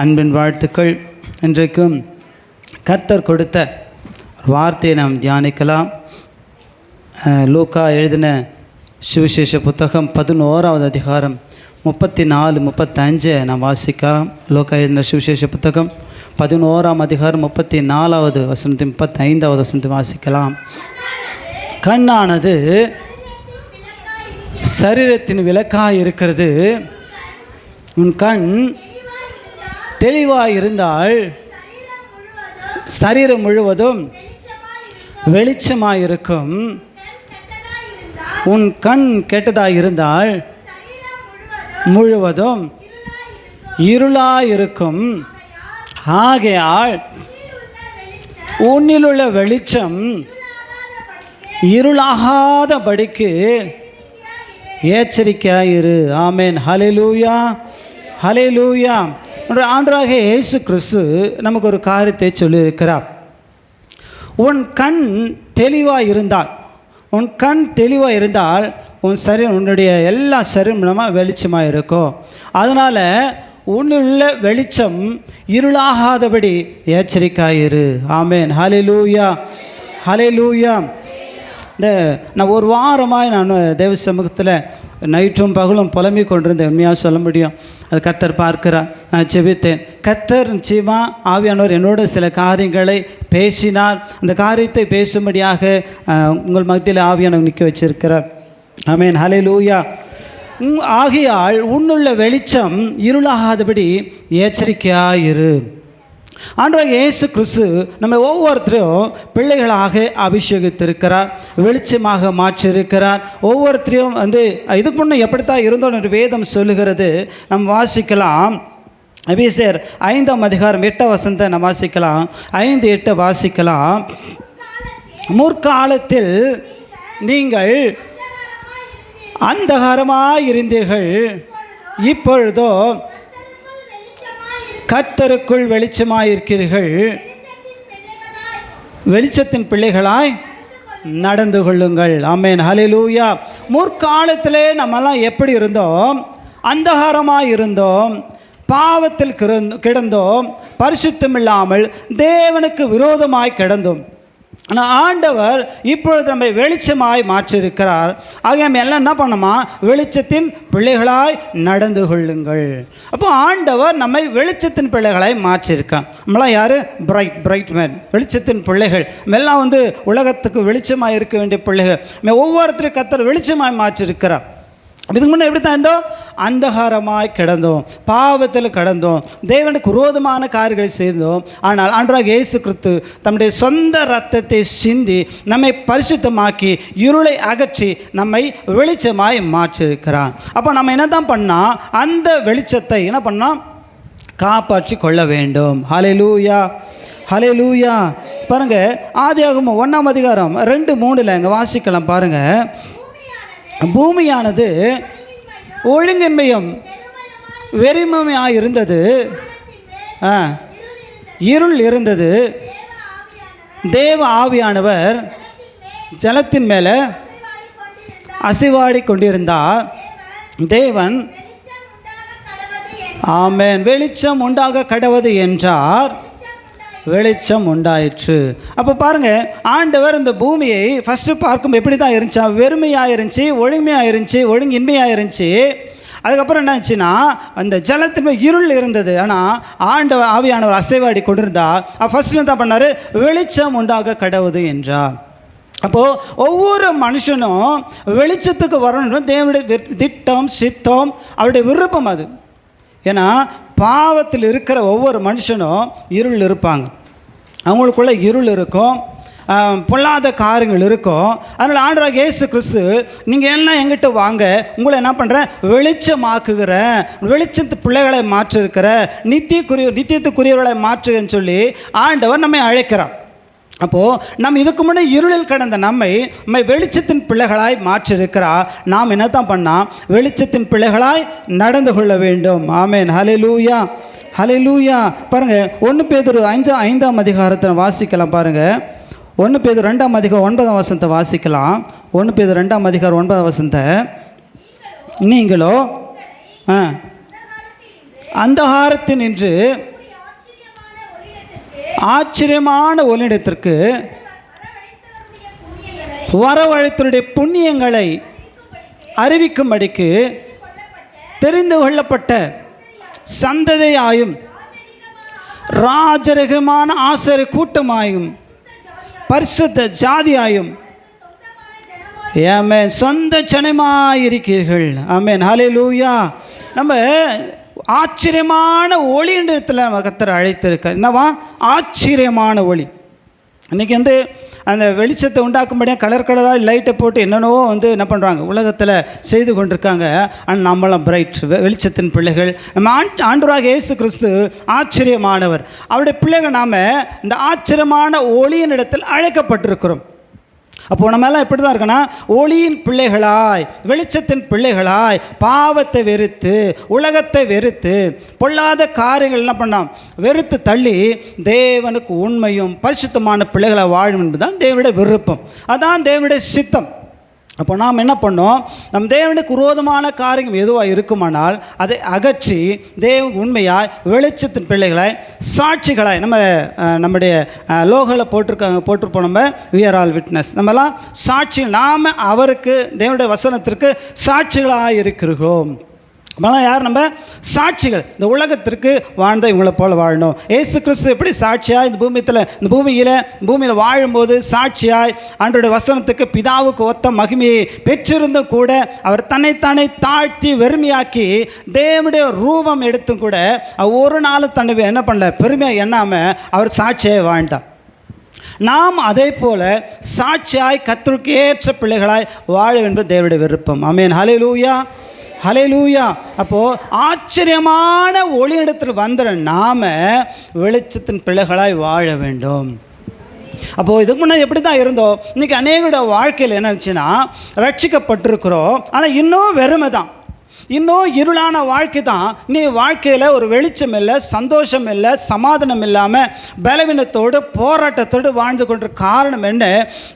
அன்பின் வாழ்த்துக்கள். இன்றைக்கும் கர்த்தர் கொடுத்த வார்த்தையை நாம் தியானிக்கலாம். லூக்கா எழுதின சுவிசேஷ புத்தகம் 11வது அதிகாரம் 34-35 நாம் வாசிக்கலாம். லூக்கா எழுதின சுவிசேஷ புத்தகம் 11ஆம் அதிகாரம் 34வது வசனத்தை 35வது வசனத்தை வாசிக்கலாம். கண்ணானது சரீரத்தின் விளக்காய் இருக்கிறது. உன் கண் தெளிவாய் இருந்தால் சரீரம் முழுவதும் வெளிச்சமாயிருக்கும். உன் கண் கெட்டதாய் இருந்தால் முழுவதும் இருளாயிருக்கும். ஆகையால் உன்னிலுள்ள வெளிச்சம் இருளாகாதபடிக்கு எச்சரிக்கையாயிரு. ஆமென். ஹல்லேலூயா, ஹல்லேலூயா. ஆண்டவராக இயேசு கிறிஸ்து நமக்கு ஒரு காரியத்தை சொல்லியிருக்கிறார். உன் கண் தெளிவாக இருந்தால், உன் கண் தெளிவாக இருந்தால் உன் சரீரம், உன்னுடைய எல்லா சரீரமும் வெளிச்சமாக இருக்கும். அதனால் உன்னுள்ள வெளிச்சம் இருளாகாதபடி எச்சரிக்கையாயிரு. ஆமென். ஹல்லேலூயா, ஹல்லேலூயா. நான் ஒரு வாரமாக நான் தேவ சமூகத்தில் நைட்டும் பகலும் புலம்பிக் கொண்டிருந்தேன். உண்மையாக சொல்ல முடியும். அது கர்த்தர் பார்க்கிறார். நான் ஜெபித்தேன். கர்த்தர் நிச்சயமாக ஆவியானவர் என்னோட சில காரியங்களை பேசினார். அந்த காரியத்தை பேசும்படியாக உங்கள் மத்தியில் ஆவியானவர் நிற்க வச்சிருக்கிறார். ஆமென். ஹல்லேலூயா. ஆகையால் உன்னுள்ள வெளிச்சம் இருளாகாதபடி எச்சரிக்கையாயிரு. ஆண்டவராக இயேசு கிறிஸ்து நம்ம ஒவ்வொருத்தரையும் பிள்ளைகளாக அபிஷேகித்திருக்கிறார், வெளிச்சமாக மாற்றியிருக்கிறார். ஒவ்வொருத்தரையும் இதுக்கு முன்னே எப்படித்தான் இருந்தோம் என்று வேதம் சொல்லுகிறது. நம்ம வாசிக்கலாம். எபேசியர் 5ஆம் அதிகாரம் 8 வசனத்தை நம்ம வாசிக்கலாம். 5:8 வாசிக்கலாம். முற்காலத்தில் நீங்கள் அந்தகாரமாய் இருந்தீர்கள், இப்பொழுதோ கர்த்தருக்குள் வெளிச்சமாயிருக்கிறீர்கள். வெளிச்சத்தின் பிள்ளைகளாய் நடந்து கொள்ளுங்கள். ஆமென். ஹல்லேலூயா. முற்காலத்திலே நம்மெல்லாம் எப்படி இருந்தோம்? அந்தகாரமாய் இருந்தோம், பாவத்தில் கிடந்தோம், பரிசுத்தம் இல்லாமல் தேவனுக்கு விரோதமாய் கிடந்தோம். ஆனால் ஆண்டவர் இப்பொழுது நம்மை வெளிச்சமாய் மாற்றியிருக்கிறார். ஆக நம்ம எல்லாம் என்ன பண்ணோமா? வெளிச்சத்தின் பிள்ளைகளாய் நடந்து கொள்ளுங்கள். அப்போ ஆண்டவர் நம்மை வெளிச்சத்தின் பிள்ளைகளாய் மாற்றியிருக்கான். நம்மளாம் யார்? பிரைட் மேன், வெளிச்சத்தின் பிள்ளைகள். எல்லாம் உலகத்துக்கு வெளிச்சமாக இருக்க வேண்டிய பிள்ளைகள். ஒவ்வொருத்தரும் கர்த்தர் வெளிச்சமாய் மாற்றியிருக்கிறார். இதுக்கு முன்னே எப்படி தான் இருந்தோம்? அந்தகாரமாய் கிடந்தோம், பாவத்தில் கிடந்தோம், தேவனுக்கு விரோதமான காரியங்களை செய்தோம். ஆனால் ஆண்டவராக இயேசு கிறிஸ்து தம்முடைய சொந்த இரத்தத்தை சிந்தி நம்மை பரிசுத்தமாக்கி இருளை அகற்றி நம்மை வெளிச்சமாய் மாற்றியிருக்கிறார். அப்போ நம்ம என்ன தான் பண்ணால், அந்த வெளிச்சத்தை என்ன பண்ணால் காப்பாற்றி கொள்ள வேண்டும். ஹல்லேலூயா, ஹல்லேலூயா. பாருங்கள், ஆதியாகமம் 1ஆம் அதிகாரம் 2:3 இங்கே வாசிக்கலாம். பாருங்கள், பூமியானது ஒழுங்கின்மையும் வெறுமையாக இருந்தது, இருள் இருந்தது. தேவ ஆவியானவர் ஜலத்தின் மேலே அசைவாடி கொண்டிருந்தார். தேவன் ஆமென் வெளிச்சம் உண்டாக கடவது என்றார், வெளிச்சம் உண்டாயிற்று. அப்போ பாருங்கள், ஆண்டவர் இந்த பூமியை ஃபஸ்ட்டு பார்க்கும் எப்படி தான் இருந்துச்சா? வெறுமையாக இருந்துச்சு, ஒழுமையாக இருந்துச்சு, ஒழுங்கின்மையாக இருந்துச்சு. அதுக்கப்புறம் என்ன ஆச்சுன்னா, அந்த ஜலத்தின் இருள் இருந்தது. ஆனால் ஆண்டவர் ஆவியானவர் அசைவாடி கொண்டிருந்தா ஃபஸ்ட்டு என்ன பண்ணார்? வெளிச்சம் உண்டாக கடவுது என்றார். அப்போது ஒவ்வொரு மனுஷனும் வெளிச்சத்துக்கு வரணும். தேவனுடைய திட்டம், சித்தம், அவருடைய விருப்பம் அது. ஏன்னா பாவத்தில் இருக்கிற ஒவ்வொரு மனுஷனும் இருள் இருப்பாங்க. அவங்களுக்குள்ள இருள் இருக்கும், பொல்லாத காரியங்கள் இருக்கும். அதனால் ஆண்டவராக இயேசு கிறிஸ்து, நீங்கள் எல்லாம் எங்கிட்ட வாங்க, உங்களை என்ன பண்ணுறேன்? வெளிச்சமாக்குகிறேன், வெளிச்சத்து பிள்ளைகளை மாற்றிருக்கிற, நித்தியத்துக்குரியவர்களை மாற்றுகிறேன்னு சொல்லி ஆண்டவர் நம்மை அழைக்கிறார். அப்போது நம்ம இதுக்கு முன்னே இருளில் கடந்த நம்மை வெளிச்சத்தின் பிள்ளைகளாய் மாற்றிருக்கிறார். நாம் என்ன தான் பண்ணால் வெளிச்சத்தின் பிள்ளைகளாய் நடந்து கொள்ள வேண்டும். ஆமென். ஹல்லேலூயா, ஹல்லேலூயா. பாருங்கள், 1 பேதுரு 5ஆம் அதிகாரத்தை வாசிக்கலாம். பாருங்கள், 1 பேதுரு 2ஆம் அதிகாரம் 9ஆம் வசனத்தை வாசிக்கலாம். 1 பேதுரு 2ஆம் அதிகாரம் 9ஆம் வசனத்தை, நீங்களோ அந்தகாரத்தில் நின்று ஆச்சரியமான ஒளியிடத்திற்கு வரவழைத்தருடைய புண்ணியங்களை அறிவிக்கும்படிக்கு தெரிந்து கொள்ளப்பட்ட சந்ததியாயும் ராஜரகமான ஆசாரிய கூட்டமாயும் பரிசுத்த ஜாதியாயும் ஆமென் சொந்த ஜனமாயிருக்கிறீர்கள். ஆமென் ஹல்லேலூயா. நம்ம ஆச்சரியமான ஒளியிடத்தில் நம்ம கர்த்தர் அழைத்திருக்கார். என்னவா ஆச்சரியமான ஒளி. இன்றைக்கி அந்த வெளிச்சத்தை உண்டாக்கும்படியாக கலர் கலராக லைட்டை போட்டு என்னென்னவோ என்ன பண்ணுறாங்க உலகத்தில் செய்து கொண்டிருக்காங்க. ஆனால் நம்மளாம் பிரைட் வெளிச்சத்தின் பிள்ளைகள். நம்ம ஆண்டவராக இயேசு கிறிஸ்து ஆச்சரியமானவர். அவருடைய பிள்ளைகள் நாம் இந்த ஆச்சரியமான ஒளியின் இடத்தில் அழைக்கப்பட்டிருக்கிறோம். அப்போது நம்ம எல்லாம் எப்படி தான் இருக்கோன்னா ஒளியின் பிள்ளைகளாய் வெளிச்சத்தின் பிள்ளைகளாய் பாவத்தை வெறுத்து உலகத்தை வெறுத்து பொல்லாத காரியங்கள் என்ன பண்ணோம் வெறுத்து தள்ளி தேவனுக்கு உண்மையும் பரிசுத்தமான பிள்ளைகளை வாழும் என்பதுதான் தேவனுடைய விருப்பம். அதான் தேவனுடைய சித்தம். அப்போ நாம் என்ன பண்ணோம் நம் தேவனுக்கு விரோதமான காரியம் எதுவாக இருக்குமானால் அதை அகற்றி தேவன் உண்மையாய் வெளிச்சத்தின் பிள்ளைகளாய் சாட்சிகளாய் நம்முடைய லோகத்தில் போட்டிருப்போம். நம்ம we are all witness. நம்மலாம் சாட்சி. நாம் அவருக்கு தேவனுடைய வசனத்திற்கு சாட்சிகளாக இருக்கிறோம். ஆனால் யார் நம்ம சாட்சிகள். இந்த உலகத்திற்கு வாழ்ந்த இவங்களை போல் வாழணும். இயேசு கிறிஸ்து எப்படி சாட்சியாய் இந்த பூமியில் வாழும்போது சாட்சியாய் ஆண்டவருடைய வசனத்துக்கு பிதாவுக்கு ஒத்த மகிமையை பெற்றிருந்தும் கூட அவர் தன்னைத்தானே தாழ்த்தி வெறுமையாக்கி தேவனுடைய ரூபம் எடுத்தும் கூட ஒரு நாள் தன்னை என்ன பண்ணல பெருமையாக எண்ணாமல் அவர் சாட்சியாய் வாழ்ந்தார். நாம் அதே போல சாட்சியாய் கர்த்தருக்கு ஏற்ற பிள்ளைகளாய் வாழ வேண்டும் தேவனுடைய விருப்பம். ஆமென் ஹல்லேலூயா ஹல்லேலூயா. அப்போது ஆச்சரியமான ஒளியிடத்தில் வந்துட நாம் வெளிச்சத்தின் பிள்ளைகளாய் வாழ வேண்டும். அப்போது இதுக்கு முன்னாடி எப்படி தான் இருந்தோம். இன்றைக்கி அநேகோட வாழ்க்கையில் என்ன இருந்துச்சுன்னா ரட்சிக்கப்பட்டிருக்கிறோம், ஆனால் இன்னும் வெறுமை தான், இன்னும் இருளான வாழ்க்கை தான். நீ வாழ்க்கையில் ஒரு வெளிச்சம் இல்லை, சந்தோஷம் இல்லை, சமாதானம் இல்லாமல் பலவீனத்தோடு போராட்டத்தோடு வாழ்ந்து கொண்ட காரணம் என்ன?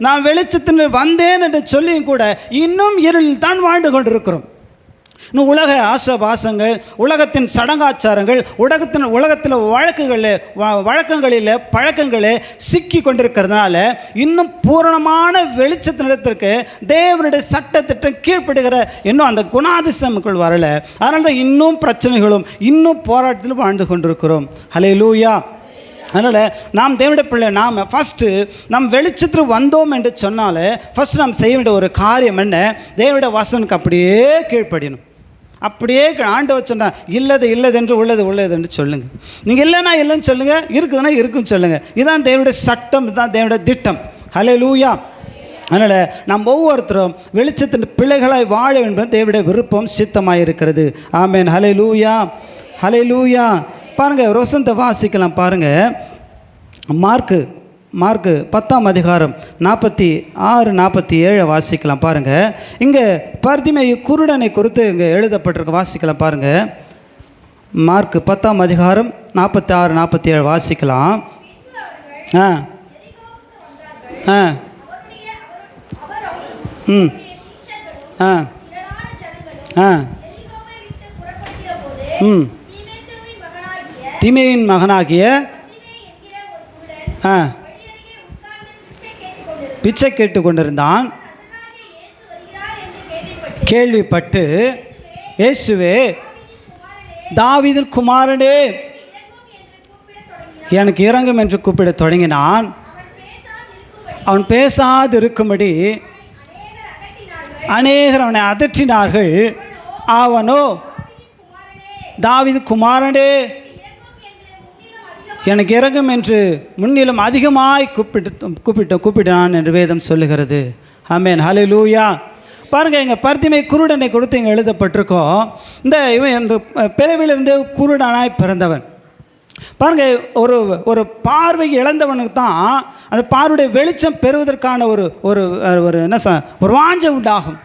நான் வெளிச்சத்தின் வந்தேன் என்று சொல்லியும் கூட இன்னும் இருளில் தான் வாழ்ந்து கொண்டிருக்கிறோம். இன்னும் உலக ஆசபாசங்கள், உலகத்தின் சடங்காச்சாரங்கள், உலகத்தில் வழக்கங்களில் பழக்கங்களே சிக்கி கொண்டிருக்கிறதுனால இன்னும் பூரணமான வெளிச்சத்தினிடத்திற்கு தேவனுடைய சட்டத்திட்டம் கீழ்ப்படுகிற இன்னும் அந்த குணாதிசயங்கள் வரலை. அதனால தான் இன்னும் பிரச்சனைகளும் இன்னும் போராட்டத்திலும் வாழ்ந்து கொண்டிருக்கிறோம். ஹல்லேலூயா. அதனால் நாம் தேவனுடைய பிள்ளை நாம் ஃபஸ்ட்டு நம் வெளிச்சத்தில் வந்தோம் என்று சொன்னாலே ஃபஸ்ட்டு நாம் செய்ய வேண்டிய ஒரு காரியம் என்ன? தேவனுடைய வசனுக்கு அப்படியே கீழ்ப்படியணும். அப்படியே ஆண்டவர் சொன்னால் இல்லது என்று உள்ளது என்று சொல்லுங்கள். நீங்கள் இல்லைன்னா இல்லைன்னு சொல்லுங்கள், இருக்குதுன்னா இருக்குன்னு சொல்லுங்கள். இதுதான் தேவனுடைய சட்டம், இதுதான் தேவனுடைய திட்டம். ஹல்லேலூயா. அதனால் நாம் ஒவ்வொருத்தரும் வெளிச்சத்தின் பிள்ளைகளாய் வாழ வேண்டும் தேவனுடைய விருப்பம் சித்தமாக இருக்கிறது. ஆமென் ஹல்லேலூயா ஹல்லேலூயா. பாருங்கள் ஒரு வசனத்தை வாசிக்கலாம். பாருங்கள் மார்க்கு 10ஆம் அதிகாரம் 46-47 வாசிக்கலாம். பாருங்கள் இங்கே பர்திமேயு குருடனை குறித்து இங்கே எழுதப்பட்டிருக்க வாசிக்கலாம். பாருங்கள் மார்க்கு 10ஆம் அதிகாரம் 46-47 வாசிக்கலாம். திமேயின் மகனாகிய பிச்சை கேட்டு கொண்டிருந்தான். கேள்விப்பட்டு இயேசுவே தாவீதின் குமாரனே எனக்கு இரங்கும் என்று கூப்பிட தொடங்கினான். அவன் பேசாது இருக்கும்படி அநேகர் அவனை அதற்றினார்கள். அவனோ தாவீது குமாரனே எனக்கு இறங்கும் என்று முன்னிலும் அதிகமாய் கூப்பிட்டான் என்று வேதம் சொல்லுகிறது. ஆமென் ஹல்லேலூயா. பாருங்கள் இங்கே பர்திமை குருடனை கொடுத்து இங்கே எழுதப்பட்டிருக்கோம். இந்த பிறவிலிருந்து குருடனாய் பிறந்தவன். பாருங்கள் ஒரு பார்வை இழந்தவனுக்கு தான் அந்த பார்வையுடைய வெளிச்சம் பெறுவதற்கான ஒரு ஒரு வாஞ்சை உண்டாகும்.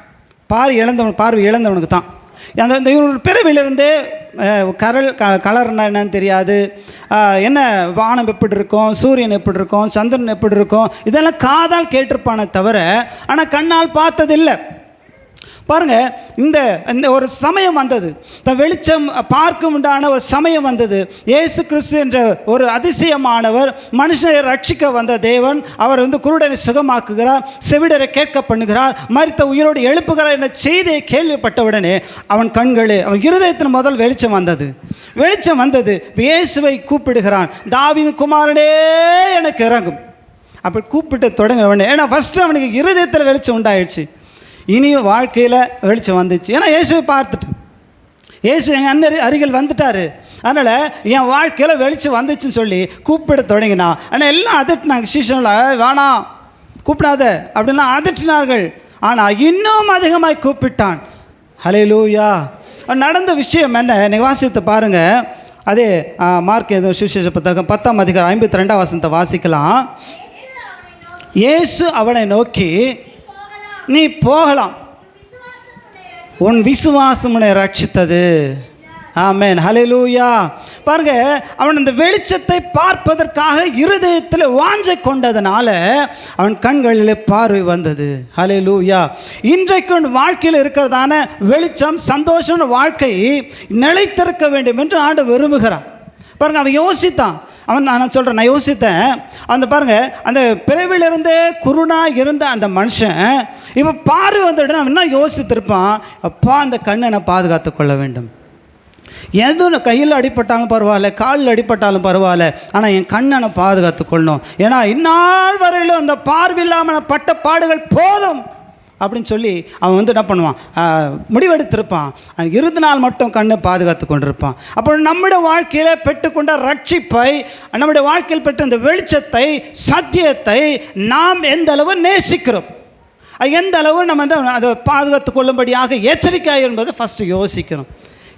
பார்வை இழந்தவனுக்கு தான் அந்த பிறவிலிருந்தே கலர்னா என்னன்னு தெரியாது, என்ன வானம் எப்படி இருக்கும், சூரியன் எப்படி இருக்கும், சந்திரன் எப்படி இருக்கும், இதெல்லாம் காதால் கேட்டிருப்பானே தவிர ஆனால் கண்ணால் பார்த்ததில்லை. பாருங்க, இந்த இந்த ஒரு சமயம் வந்தது, இந்த வெளிச்சம் பார்க்கும் உண்டான ஒரு சமயம் வந்தது. இயேசு கிறிஸ்து என்ற ஒரு அதிசயமானவர், மனுஷனை ரட்சிக்க வந்த தேவன், அவர் குருடனை சுகமாக்குகிறார், செவிடரை கேட்க பண்ணுகிறார், மரித்த உயிரோடு எழுப்புகிறார் என்ற செய்தியை கேள்விப்பட்டவுடனே அவன் கண்களே, அவன் இருதயத்தின் முதல் வெளிச்சம் வந்தது. வெளிச்சம் வந்தது. இயேசுவை கூப்பிடுகிறான், தாவீது குமாரனே எனக்கு இறங்கும். அப்படி கூப்பிட்டு தொடங்க உடனே, ஏன்னா ஃபஸ்ட்டு அவனுக்கு இருதயத்தில் வெளிச்சம் உண்டாயிடுச்சு. இனியும் வாழ்க்கையில் வெளிச்சம் வந்துச்சு. ஏன்னா இயேசுவை பார்த்துட்டு, இயேசு எங்கள் அண்ணன் அருகில் வந்துட்டார், அதனால் என் வாழ்க்கையில் வெளிச்சம் வந்துச்சுன்னு சொல்லி கூப்பிட தொடங்கினா. ஆனால் எல்லாம் அதட்டினாங்க, சீசனில் வேணாம் கூப்பிடாத அப்படின்னா அதட்டினார்கள். ஆனால் இன்னும் அதிகமாக கூப்பிட்டான். ஹல்லேலூயா. நடந்த விஷயம் என்ன, நீங்கள் வாசித்து பாருங்கள். அதே மார்க் ஏதோ சுவிசேஷ புத்தகம் 10ஆம் அதிகாரம் 52ஆம் வசனத்தை வாசிக்கலாம். இயேசு அவனை நோக்கி, நீ போகலாம், உன் விசுவாசம் உன்னை ரட்சித்தது. ஆமென், ஹல்லேலூயா. பாருங்க, அவன் அந்த வெளிச்சத்தை பார்ப்பதற்காக இருதயத்தில் வாஞ்சை கொண்டதனால அவன் கண்களில் பார்வை வந்தது. ஹல்லேலூயா. இன்றைக்கு வாழ்க்கையில் இருக்கிறதான வெளிச்சம், சந்தோஷமான வாழ்க்கை நிலைத்திருக்க வேண்டும் என்று ஆண்டவர் விரும்புகிறான். பாருங்க, அவன் யோசித்தான். நான் சொல்கிறேன், நான் யோசித்தேன். அந்த பாருங்கள், அந்த பிறவிலிருந்தே குருடாக இருந்த அந்த மனுஷன் இப்போ பார்வை வந்துட்டு அவன் என்ன யோசித்திருப்பான், அப்பா அந்த கண்ணை நான் பாதுகாத்து கொள்ள வேண்டும். எதுவும் கையில் அடிப்பட்டாலும் பரவாயில்ல, காலில் அடிப்பட்டாலும் பரவாயில்ல, ஆனால் என் கண்ணை நான் பாதுகாத்து கொள்ளணும். ஏன்னா இந்நாள் வரையிலும் அந்த பார்வை இல்லாமல் பட்ட பாடுகள் போதும் அப்படின்னு சொல்லி அவன் என்ன பண்ணுவான், முடிவெடுத்திருப்பான். இருந்த நாள் மட்டும் கண்ணை பாதுகாத்து கொண்டிருப்பான். அப்போ நம்முடைய வாழ்க்கையில் பெற்றுக்கொண்ட ரட்சிப்பை, நம்முடைய வாழ்க்கையில் பெற்ற இந்த வெளிச்சத்தை, சத்தியத்தை நாம் எந்த அளவு நேசிக்கிறோம், எந்த அளவு நம்ம அதை பாதுகாத்து கொள்ளும்படியாக எச்சரிக்கை என்பதை ஃபஸ்ட்டு யோசிக்கணும்.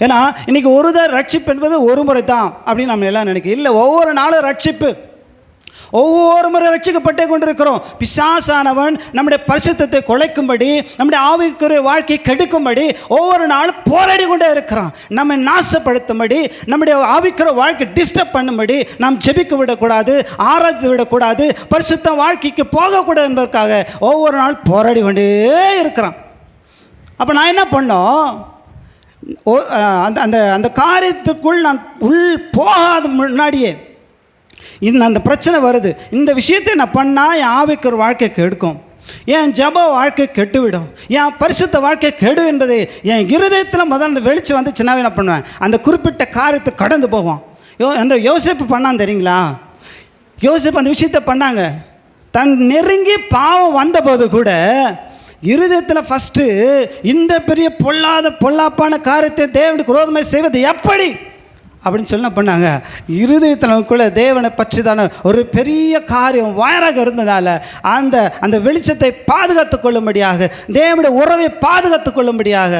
ஏன்னா இன்றைக்கி ஒரு ரட்சிப்பு என்பது ஒரு முறை தான் அப்படின்னு நம்ம எல்லாம் நினைக்கிறோம். இல்லை, ஒவ்வொரு நாளும் ரட்சிப்பு, ஒவ்வொரு முறை ரட்சிக்கப்பட்டே கொண்டிருக்கிறோம். பிசாசானவன் நம்முடைய பரிசுத்தத்தை குலைக்கும்படி, நம்முடைய ஆவிக்குரிய வாழ்க்கையை கெடுக்கும்படி ஒவ்வொரு நாளும் போராடி கொண்டே இருக்கிறான். நம்மை நாசப்படுத்தும்படி, நம்முடைய ஆவிக்குரிய வாழ்க்கை டிஸ்டர்ப் பண்ணும்படி நாம் ஜெபிக்க விடக்கூடாது, ஆராய்ந்து விடக்கூடாது, பரிசுத்த வாழ்க்கைக்கு போகக்கூடாது என்பதற்காக ஒவ்வொரு நாள் போராடி கொண்டே இருக்கிறான். அப்போ நான் என்ன பண்ணோம், அந்த அந்த காரியத்துக்குள் நான் போகாத முன்னாடியே அந்த பிரச்சனை வருது. இந்த விஷயத்தை நான் பண்ணால் என் ஆவிக்கு ஒரு வாழ்க்கை கெடுக்கும், என் ஜப வாழ்க்கை கெட்டுவிடும், என் பரிசுத்த வாழ்க்கை கெடு என்பது என் இருதயத்தில் முதல்ல அந்த வெளிச்சம் வந்துச்சுன்னாவே என்ன பண்ணுவேன், அந்த குறிப்பிட்ட காரியத்தை கடந்து போவோம். அந்த யோசிப்பு பண்ணான்னு தெரியுங்களா, யோசிப்பு அந்த விஷயத்தை பண்ணாங்க. தன் நெருங்கி பாவம் வந்தபோது கூட இருதயத்தில் ஃபஸ்ட்டு இந்த பெரிய பொல்லாப்பான காரியத்தை தேவனுக்கு விரோதமாக செய்வது எப்படி அப்படின்னு சொல்ல பண்ணாங்க. இருதயத்தினருக்குள்ள தேவனை பற்றி தானே ஒரு பெரிய காரியம் வயராக இருந்ததால் அந்த அந்த வெளிச்சத்தை பாதுகாத்து கொள்ளும்படியாக, தேவனுடைய உறவை பாதுகாத்து கொள்ளும்படியாக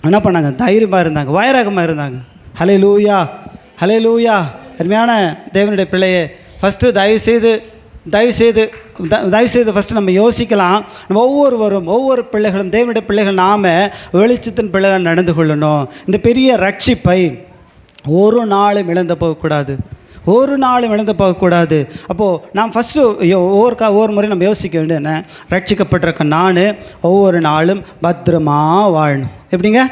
என்ன பண்ணாங்க, தைரியமாக இருந்தாங்க, வயராகமாக இருந்தாங்க. ஹல்லேலூயா, ஹல்லேலூயா. அருமையான தேவனுடைய பிள்ளையே, ஃபஸ்ட்டு தயவுசெய்து ஃபஸ்ட்டு நம்ம யோசிக்கலாம். நம்ம ஒவ்வொருவரும், ஒவ்வொரு பிள்ளைகளும், தேவனுடைய பிள்ளைகள், நாம் வெளிச்சத்தின் பிள்ளைகள் நடந்து கொள்ளணும். இந்த பெரிய ரட்சிப்பை ஒரு நாளும் இழந்து போகக்கூடாது, ஒரு நாளும் இழந்து போகக்கூடாது. அப்போது நாம் ஃபஸ்ட்டு ஒவ்வொரு முறை நம்ம யோசிக்க வேண்டியது என்ன, ரட்சிக்கப்பட்டிருக்க நான் ஒவ்வொரு நாளும் பத்திரமா வாழணும். எப்படிங்க,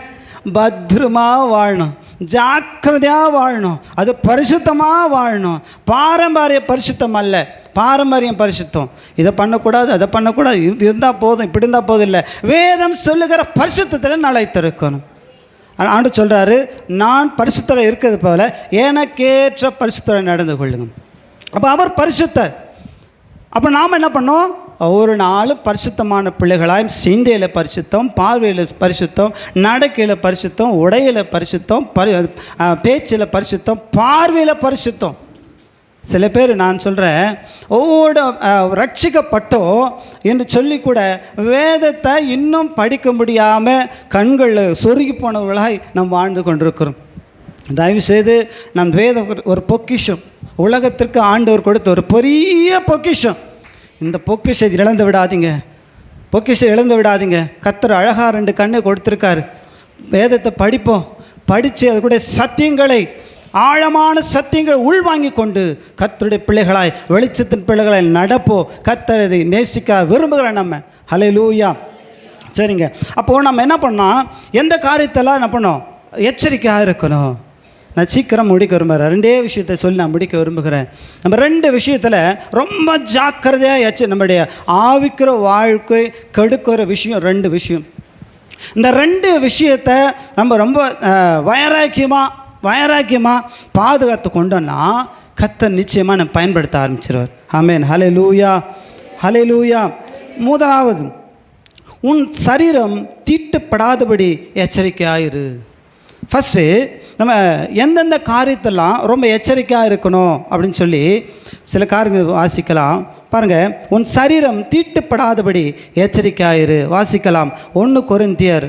பத்திரமா வாழணும், ஜாக்கிரதையாக வாழணும், அது பரிசுத்தமாக வாழணும். பாரம்பரிய பரிசுத்தம் அல்ல, பாரம்பரியம் பரிசுத்தம். இதை பண்ணக்கூடாது, அதை பண்ணக்கூடாது, இது இருந்தால் போதும், இப்படி இருந்தால் போதும் இல்லை. வேதம் சொல்லுகிற பரிசுத்தத்தில் நிலைத்திருக்கணும். ஆண்டு சொல்கிறாரு, நான் பரிசுத்தராக இருக்கிறது போல எனக்கேற்ற பரிசுத்தராக நடந்து கொள்ளுங்க. அப்போ அவர் பரிசுத்தர். அப்போ நாம் என்ன பண்ணோம், ஒவ்வொரு நாளும் பரிசுத்தமான பிள்ளைகளாய் சிந்தையில் பரிசுத்தம், பார்வையில் பரிசுத்தம், நடக்கையில் பரிசுத்தம், உடையில் பரிசுத்தம், பேச்சில் பரிசுத்தம், பார்வையில் பரிசுத்தம். சில பேர் நான் சொல்கிறேன், ஒவ்வொரு ரட்சிக்கப்பட்டோம் என்று சொல்லி கூட வேதத்தை இன்னும் படிக்க முடியாமல் கண்கள் சொருகி போனவர்களாய் நாம் வாழ்ந்து கொண்டிருக்கிறோம். தயவுசெய்து நம் வேதம் ஒரு பொக்கிஷம், உலகத்திற்கு ஆண்டவர் கொடுத்த ஒரு பெரிய பொக்கிஷம். இந்த பொக்கிஷத்தை இழந்து விடாதீங்க, பொக்கிஷத்தை இழந்து விடாதீங்க. கர்த்தர் அழகாக 2 கண்ணை கொடுத்துருக்காரு. வேதத்தை படிப்போம், படித்து அது கூட சத்தியங்களை, ஆழமான சத்தியங்களை உள்வாங்கி கொண்டு கர்த்தருடைய பிள்ளைகளாய், வெளிச்சத்தின் பிள்ளைகளாய் நடப்போ. கர்த்தர் இதை நேசிக்க விரும்புகிறார் நம்ம. ஹல்லேலூயா. சரிங்க. அப்போது நம்ம என்ன பண்ணோம், எந்த காரியத்தெல்லாம் என்ன பண்ணோம், எச்சரிக்கையாக இருக்கணும். நான் சீக்கிரம் முடிக்க விரும்புகிறேன். 2 விஷயத்தை சொல்லி நான் முடிக்க விரும்புகிறேன். நம்ம 2 விஷயத்தில் ரொம்ப ஜாக்கிரதையாக நம்முடைய ஆவிக்கிற வாழ்க்கை கெடுக்கிற விஷயம் 2 விஷயம். இந்த 2 விஷயத்தை நம்ம ரொம்ப வைராக்கியமாக பாதுகாத்து கொண்டோன்னா கர்த்தர் நிச்சயமாக நம்ம பயன்படுத்த ஆரம்பிச்சிருவார். ஆமென். ஹல்லேலூயா, ஹல்லேலூயா. முதலாவது, உன் சரீரம் தீட்டுப்படாதபடி எச்சரிக்கையாயிரு. ஃபஸ்ட்டு நம்ம எந்தெந்த காரியத்தெல்லாம் ரொம்ப எச்சரிக்கையாக இருக்கணும் அப்படின்னு சொல்லி சில காரியங்கள் வாசிக்கலாம். பாருங்கள், உன் சரீரம் தீட்டுப்படாதபடி எச்சரிக்கையாயிரு. வாசிக்கலாம். 1 கொரிந்தியர்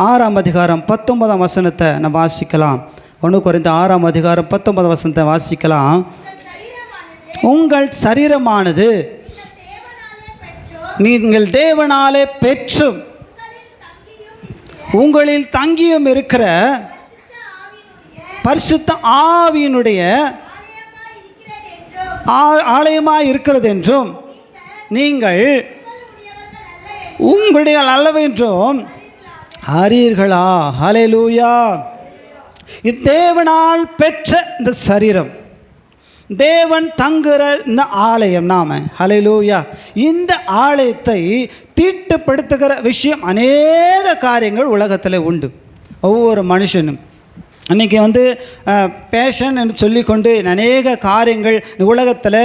6ஆம் அதிகாரம் 19ஆம் வசனத்தை நம்ம வாசிக்கலாம். 1 கொரிந்தியர் 6ஆம் அதிகாரம் 19ஆம் வசனத்தை வாசிக்கலாம். உங்கள் சரீரமானது நீங்கள் தேவனாலே பெற்றும் உங்களில் தங்கியும் இருக்கிற பரிசுத்த ஆவியினுடைய ஆலயமாய் இருக்கிறது என்றும் நீங்கள் உங்களுடைய அல்லவென்றும் அறியீர்களா? ஹல்லேலூயா. தேவனால் பெற்ற இந்த சரீரம், தேவன் தங்குற இந்த ஆலயம் நாம. ஹல்லேலூயா. இந்த ஆலயத்தை தீட்டுப்படுத்துகிற விஷயம் அநேக காரியங்கள் உலகத்தில் உண்டு. ஒவ்வொரு மனுஷனும் அன்றைக்கி பேஷன் என்று சொல்லிக்கொண்டு அநேக காரியங்கள் உலகத்தில்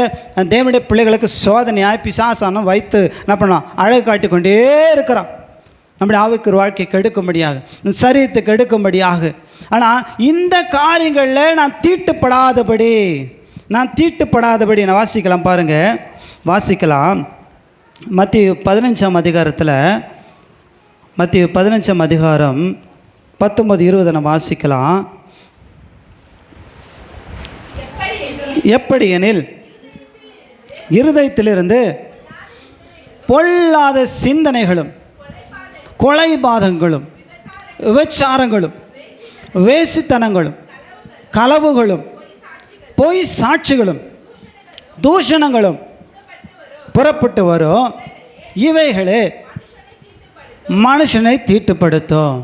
தேவனுடைய பிள்ளைகளுக்கு சோதனையாய் பிசாசானம் வைத்து என்ன பண்ணலாம், அழகு காட்டி கொண்டே இருக்கிறான். நம்முடைய ஆவிக்கு ஒரு வாழ்க்கையை கெடுக்கும்படியாக, சரீரத்தை கெடுக்கும்படியாக. ஆனால் இந்த காரியங்களில் நான் தீட்டுப்படாதபடி நான் வாசிக்கலாம். பாருங்கள், வாசிக்கலாம். மத்தேயு 15ஆம் அதிகாரத்தில், மத்தேயு 15ஆம் அதிகாரம் 19-20 நம்ம வாசிக்கலாம். எப்படி எனில் இருதயத்திலிருந்து பொல்லாத சிந்தனைகளும் கொலைபாதங்களும் விபச்சாரங்களும் வேசித்தனங்களும் களவுகளும் பொய் சாட்சிகளும் தூஷணங்களும் புறப்பட்டு வரும். இவைகளே மனுஷனை தீட்டுப்படுத்தும்.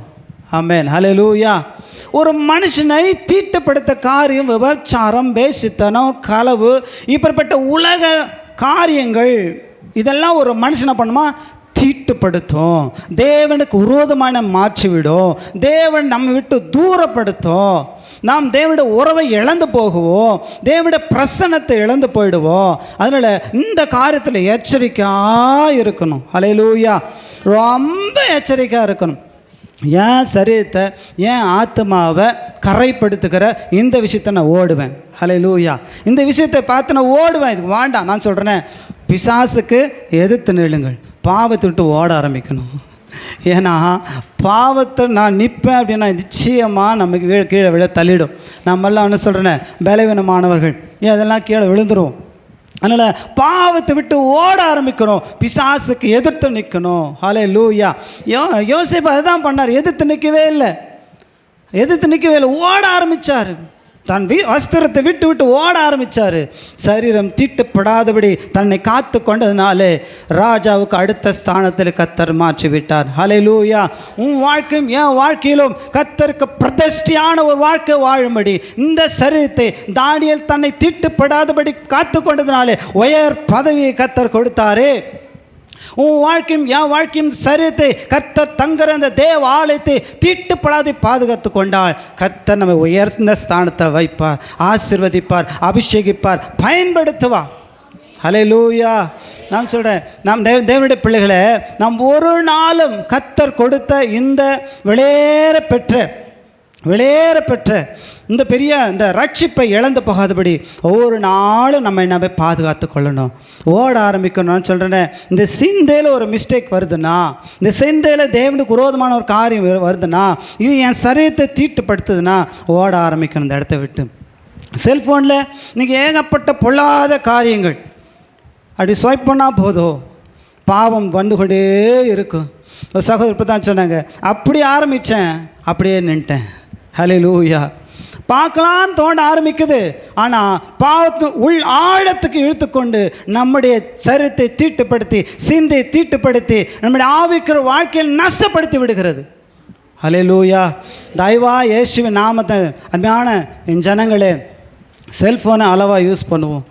ஆமென். ஹல்லேலூயா. ஒரு மனுஷனை தீட்டுப்படுத்த காரியம் விபச்சாரம், வேசித்தனம், களவு, இப்படிப்பட்ட உலக காரியங்கள் இதெல்லாம் ஒரு மனுஷனை பண்ணுமா, தீட்டுப்படுத்தும். தேவனுக்கு விரோதமான மாற்றிவிடும். தேவன் நம்ம விட்டு தூரப்படுத்தும். நாம் தேவனுடைய உறவை இழந்து போகுவோம். தேவனுடைய பிரசன்னத்தை இழந்து போயிடுவோம். அதனால் இந்த காரியத்தில் எச்சரிக்கையாக இருக்கணும். ஹல்லேலூயா. ரொம்ப எச்சரிக்கையாக இருக்கணும். ஏன் சரீரத்தை, ஏன் ஆத்மாவை கரைப்படுத்துகிற இந்த விஷயத்தை நான் ஓடுவேன். ஹல்லேலூயா. இந்த விஷயத்தை பார்த்து நான் ஓடுவேன். இதுக்கு வேண்டாம். நான் சொல்கிறேனே, பிசாசுக்கு எதிர்த்து நில்லுங்கள். பாவத்தை விட்டு ஓட ஆரம்பிக்கணும். ஏன்னா பாவத்தை நான் நிற்பேன் அப்படின்னா நிச்சயமாக நமக்கு கீழே விழ தள்ளிடும். நம்மெல்லாம் என்ன சொல்கிறேனே, பலவீனமானவர்கள், ஏன் அதெல்லாம் கீழே விழுந்துருவோம். அதனால் பாவத்தை விட்டு ஓட ஆரம்பிக்கணும். பிசாசுக்கு எதிர்த்து நிற்கணும். ஹல்லேலூயா. யோசேப்பு அதுதான் பண்ணார். எதிர்த்து நிற்கவே இல்லை, ஓட ஆரம்பித்தார். தன் வஸ்திரத்தை விட்டு ஓட ஆரம்பித்தார். சரீரம் தீட்டுப்படாதபடி தன்னை காத்து கொண்டதுனாலே ராஜாவுக்கு அடுத்த ஸ்தானத்தில் கர்த்தர் மாற்றி விட்டார். ஹல்லேலூயா. உன் வாழ்க்கையும் என் வாழ்க்கையிலும் கர்த்தருக்கு பிரதிஷ்டையான ஒரு வாழ்க்கை வாழும்படி இந்த சரீரத்தை தானியேல் தன்னை தீட்டுப்படாதபடி காத்து கொண்டதுனாலே உயர் பதவியை கர்த்தர் கொடுத்தாரே. உன் வாழ்க்கையும் என் வாழ்க்கையும் சரீரத்தை கர்த்தர் தங்குற அந்த தேவ ஆலயத்தை தீட்டுப்படாது பாதுகாத்து கொண்டால் கர்த்தர் நம்ம உயர்ந்த ஸ்தானத்தை வைப்பார், ஆசீர்வதிப்பார், அபிஷேகிப்பார், பயன்படுத்துவார். ஹல்லேலூயா. நான் சொல்கிறேன், நாம் தேவனுடைய பிள்ளைகளை நாம் ஒரு நாளும் கர்த்தர் கொடுத்த இந்த வெளியேற பெற்ற இந்த பெரிய இந்த ரட்சிப்பை இழந்து போகாதபடி ஒவ்வொரு நாளும் நம்ம என்ன பாதுகாத்து கொள்ளணும், ஓட ஆரம்பிக்கணும். நான் சொல்கிறேன், இந்த சிந்தையில் ஒரு மிஸ்டேக் வருதுன்னா, இந்த சிந்தையில் தேவனுக்கு விரோதமான ஒரு காரியம் வருதுன்னா, இது என் சரீரத்தை தீட்டுப்படுத்துதுன்னா ஓட ஆரம்பிக்கணும் இந்த இடத்த விட்டு. செல்ஃபோனில் இன்றைக்கி ஏகப்பட்ட பொல்லாத காரியங்கள் அப்படி ஸ்வைப் பண்ணால் போதும், பாவம் வந்து கொண்டே இருக்கும். ஒரு சகோதரர் இப்போ தான் சொன்னாங்க, அப்படி ஆரம்பித்தேன் அப்படியே நின்ட்டேன். ஹல்லேலூயா. பார்க்கலான்னு தோண்ட ஆரம்பிக்குது. ஆனால் பாவத்து உள் ஆழத்துக்கு இழுத்துக்கொண்டு நம்முடைய சரீரத்தை தீட்டுப்படுத்தி, சிந்தையை தீட்டுப்படுத்தி, நம்முடைய ஆவிக்கிற வாழ்க்கையில் நஷ்டப்படுத்தி விடுகிறது. ஹல்லேலூயா. தயவா இயேசுவின் நாமத்தை அருமையான என் ஜனங்களே, செல்ஃபோனை அளவாக யூஸ் பண்ணுவோம்.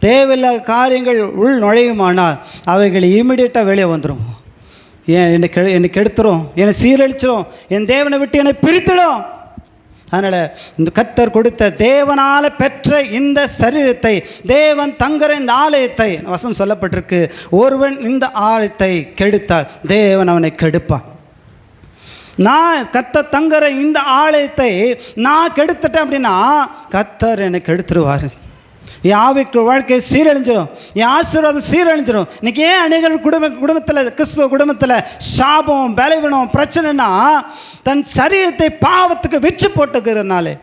தேவையில்லாத காரியங்கள் உள் நுழையுமானால் அவைகள் இமீடியட்டாக வெளியே வந்துடும். என்னை கெடுத்துரும், என்னை சீரழிச்சிடும், என் தேவனை விட்டு என்னை பிரித்திடும். அதனால் இந்த கர்த்தர் கொடுத்த தேவனால் பெற்ற இந்த சரீரத்தை, தேவன் தங்குற இந்த ஆலயத்தை, வசனம் சொல்லப்பட்டிருக்கு, ஒருவன் இந்த ஆலயத்தை கெடுத்தால் தேவன் அவனை கெடுப்பான். நான் கர்த்தர் தங்குற இந்த ஆலயத்தை நான் கெடுத்துட்டேன் அப்படின்னா கர்த்தர் என்னை கெடுத்துருவார். என் ஆவிக்கு வாழ்க்கை சீரழிஞ்சிடும், என் ஆசீர்வாதம் சீரழிஞ்சிடும். இன்றைக்கி ஏன் அநேகர் குடும்பத்தில், கிறிஸ்துவ குடும்பத்தில் சாபம், பலவீனம், பிரச்சனைனா தன் சரீரத்தை பாவத்துக்கு விற்று போட்டுக்கிறதுனாலே,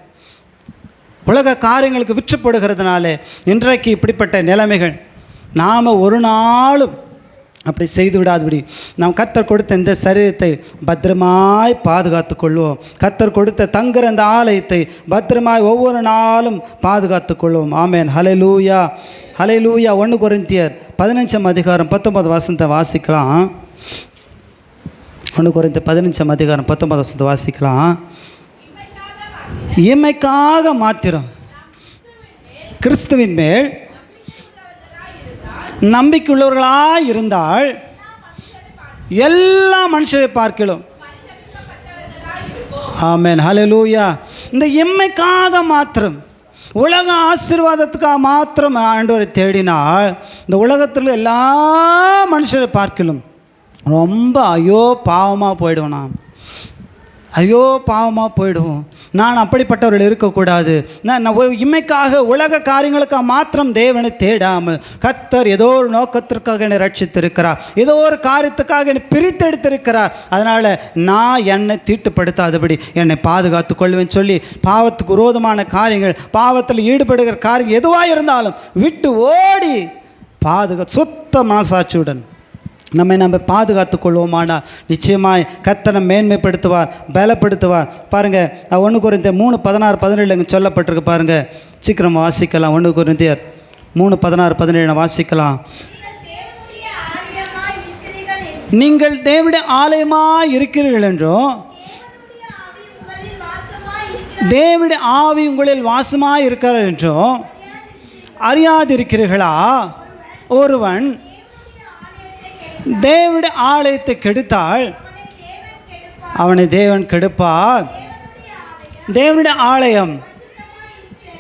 உலக காரியங்களுக்கு விற்று போடுகிறதுனாலே இன்றைக்கு இப்படிப்பட்ட நிலைமைகள். நாம் ஒரு நாளும் அப்படி செய்து விடாதபடி நாம் கர்த்தர் கொடுத்த இந்த சரீரத்தை பத்திரமாய் பாதுகாத்து கொள்வோம். கர்த்தர் கொடுத்த தங்குற அந்த ஆலயத்தை பத்திரமாய் ஒவ்வொரு நாளும் பாதுகாத்து கொள்வோம். ஆமேன். ஹல்லேலூயா, ஹல்லேலூயா. 1 கொரிந்தியர் 15 அதிகாரம் 19 வசனத்தை வாசிக்கலாம். 1 கொரிந்தியர் 15 அதிகாரம் 19 வசனத்தை வாசிக்கலாம். இமைக்காக மாத்திரம் கிறிஸ்துவின் மேல் நம்பிக்கையுள்ளவர்களாக இருந்தால் எல்லா மனுஷரை பார்க்கலாம். ஆமென். ஹல்லேலூயா. இந்த எம்மைக்காக மாத்திரம், உலக ஆசீர்வாதத்துக்காக மாத்திரம் ஆண்டவரை தேடினால் இந்த உலகத்தில் எல்லா மனுஷரை பார்க்கலாம் ரொம்ப ஐயோ பாவமாக போயிடுவோம். ஐயோ பாவமாக போயிடுவோம். நான் அப்படிப்பட்டவர்கள் இருக்கக்கூடாது. நான் இம்மைக்காக உலக காரியங்களுக்காக மாத்திரம் தேவனை தேடாமல், கர்த்தர் ஏதோ ஒரு நோக்கத்திற்காக என்னை ரட்சித்திருக்கிறார், ஏதோ ஒரு காரியத்துக்காக என்னை பிரித்தெடுத்திருக்கிறார். அதனால் நான் என்னை தீட்டுப்படுத்தாதபடி என்னை பாதுகாத்து கொள்வேன்னு சொல்லி பாவத்துக்கு விரோதமான காரியங்கள், பாவத்தில் ஈடுபடுகிற காரியம் எதுவாக இருந்தாலும் விட்டு ஓடி சுத்த மனசாட்சியுடன் நம்ம பாதுகாத்து கொள்வோமானால் நிச்சயமாய் கர்த்தர் மேன்மைப்படுத்துவார், பலப்படுத்துவார். பாருங்கள், 1 கொரிந்தியர் 3:16-17 இங்கே சொல்லப்பட்டிருக்கு. பாருங்கள், சீக்கிரம் வாசிக்கலாம். 1 கொரிந்தியர் 3:16-17 வாசிக்கலாம். நீங்கள் தேவனுடைய ஆலயமாய் இருக்கிறீர்கள் என்றும் தேவனுடைய ஆவி உங்களில் வாசமாய் இருக்கிறார் என்றும் அறியாதிருக்கிறீர்களா? ஒருவன் தேவனுடைய ஆலயத்தை கெடுத்தால் அவனை தேவன் கெடுப்பார். தேவனுடைய ஆலயம்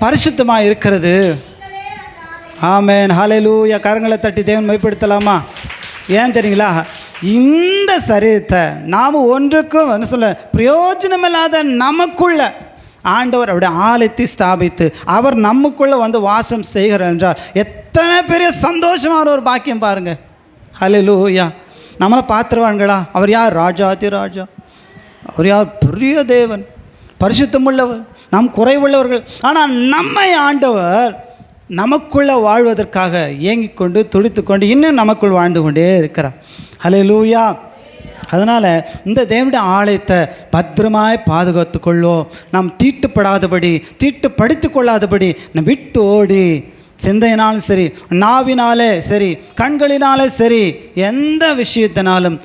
பரிசுத்தமாக இருக்கிறது. ஆமென். ஹல்லேலூயா. கரங்களை தட்டி தேவன் மைப்படுத்தலாமா? ஏன் தெரியுங்களா? இந்த சரீரத்தை நாம் ஒன்றுக்கும் என்ன சொல்ல பிரயோஜனமில்லாத நமக்குள்ள ஆண்டவர் அவருடைய ஆலயத்தை ஸ்தாபித்து அவர் நமக்குள்ளே வந்து வாசம் செய்கிறார் என்றால் எத்தனை பெரிய சந்தோஷமான ஒரு பாக்கியம் பாருங்கள். ஹல்லேலூயா. நம்மளை பார்த்துருவாங்களா? அவர் யார்? ராஜாதி ராஜா. அவர் யார்? பெரிய தேவன், பரிசுத்தமுள்ளவர், நாம் குறைவுள்ளவர்கள். ஆனால் நம்மை ஆண்டவர் நமக்குள்ளே வாழ்வதற்காக ஏங்கிக் கொண்டு துடித்து கொண்டு இன்னும் நமக்குள் வாழ்ந்து கொண்டே இருக்கிறார். ஹல்லேலூயா. அதனால் இந்த தேவனுடைய ஆலயத்தை பத்திரமாய் பாதுகாத்து கொள்வோம். நாம் தீட்டுப்படாதபடி, தீட்டுப்படுத்தி கொள்ளாதபடி நம்ம விட்டு ஓடி சிந்தையினாலும் சரி, நாவினாலே சரி, கண்களினாலே சரி, எந்த விஷயத்தினாலும்